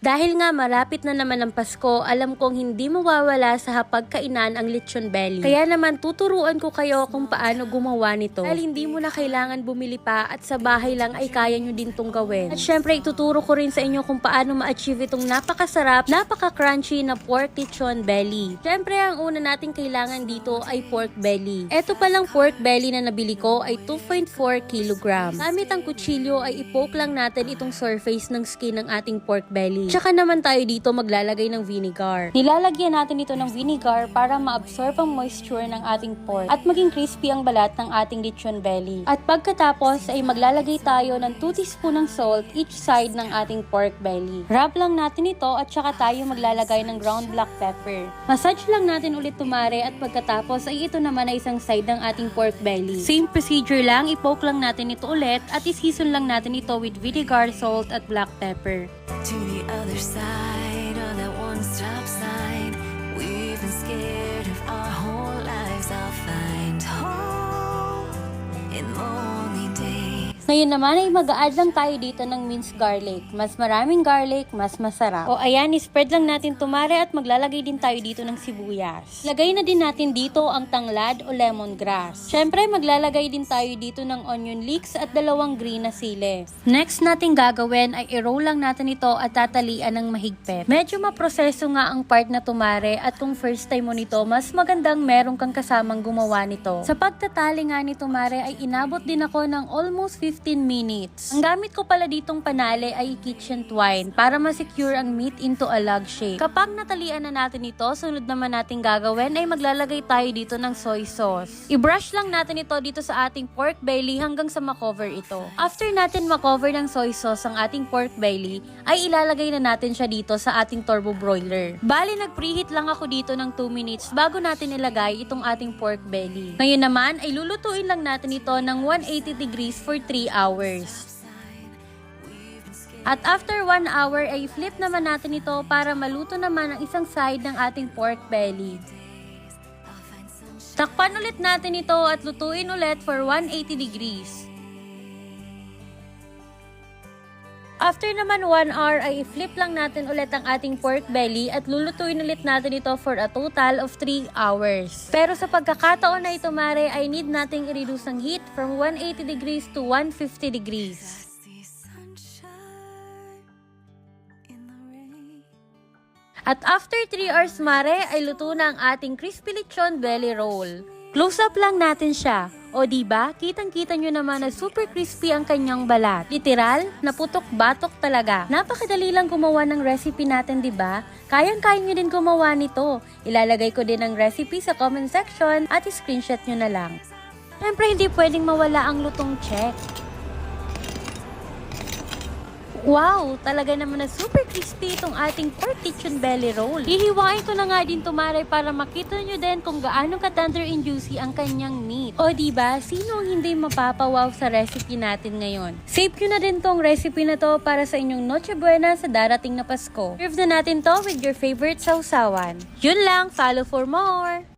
Dahil nga malapit na naman ang Pasko, alam kong hindi mawawala sa hapagkainan ang lechon belly. Kaya naman tuturuan ko kayo kung paano gumawa nito. Dahil hindi mo na kailangan bumili pa at sa bahay lang ay kaya nyo din tong gawin. At syempre ituturo ko rin sa inyo kung paano ma-achieve itong napakasarap, napaka-crunchy na pork lechon belly. Syempre ang una nating kailangan dito ay pork belly. Ito palang pork belly na nabili ko ay 2.4 kg. Gamit ang kutsilyo ay ipoke lang natin itong surface ng skin ng ating pork belly. Tsaka naman tayo dito maglalagay ng vinegar. Nilalagyan natin ito ng vinegar para ma-absorb ang moisture ng ating pork at maging crispy ang balat ng ating lechon belly. At pagkatapos ay maglalagay tayo ng 2 teaspoon ng salt each side ng ating pork belly. Rub lang natin ito at tsaka tayo maglalagay ng ground black pepper. Massage lang natin ulit tumare at pagkatapos ay ito naman ay isang side ng ating pork belly. Same procedure lang, ipoke lang natin ito ulit at isison lang natin ito with vinegar, salt at black pepper. To the other side of that one-stop sign, we've been scared of our whole lives. I'll find home in lonely days. Ngayon naman ay mag-a-add lang tayo dito ng minced garlic. Mas maraming garlic, mas masarap. O ayan, spread lang natin tumare at maglalagay din tayo dito ng sibuyas. Lagay na din natin dito ang tanglad o lemongrass. Syempre, maglalagay din tayo dito ng onion leeks at 2 green na sili. Next natin gagawin ay i-roll lang natin ito at tatalian ng mahigpit. Medyo maproseso nga ang part na tumare at kung first time mo nito, mas magandang meron kang kasamang gumawa nito. Sa pagtatali nga ni tumare ay inabot din ako ng almost 15 minutes. Ang gamit ko pala ditong panali ay kitchen twine para ma-secure ang meat into a log shape. Kapag natalian na natin ito, sunod naman natin gagawin ay maglalagay tayo dito ng soy sauce. I-brush lang natin ito dito sa ating pork belly hanggang sa makover ito. After natin makover ng soy sauce ang ating pork belly, ay ilalagay na natin siya dito sa ating turbo broiler. Bali, nag-preheat lang ako dito ng 2 minutes bago natin ilagay itong ating pork belly. Ngayon naman ay lulutuin lang natin ito ng 180 degrees for 3 hours. At after 1 hour ay flip naman natin ito para maluto naman ang isang side ng ating pork belly. Takpan ulit natin ito at lutuin ulit for 180 degrees. After naman 1 hour ay i-flip lang natin ulit ang ating pork belly at lulutuin ulit natin ito for a total of 3 hours. Pero sa pagkakataon na ito mare ay need nating i-reduce ang heat from 180 degrees to 150 degrees. At after 3 hours mare ay luto na ang ating crispy lechon belly roll. Close up lang natin siya. O diba, kitang-kita nyo naman na super crispy ang kanyang balat. Literal, naputok-batok talaga. Napakadali lang gumawa ng recipe natin, diba? Kayang-kaya nyo din gumawa nito. Ilalagay ko din ang recipe sa comment section at screenshot nyo na lang. Siyempre, hindi pwedeng mawala ang lutong check. Wow! Talaga naman na super crispy itong ating pork lechon belly roll. Hihiwain ko na nga din tumare para makita nyo din kung gaano ka-tender and juicy ang kanyang meat. O diba, sino ang hindi mapapawaw sa recipe natin ngayon? Save nyo na din tong recipe na to para sa inyong Noche Buena sa darating na Pasko. Serve na natin to with your favorite sausawan. Yun lang, follow for more!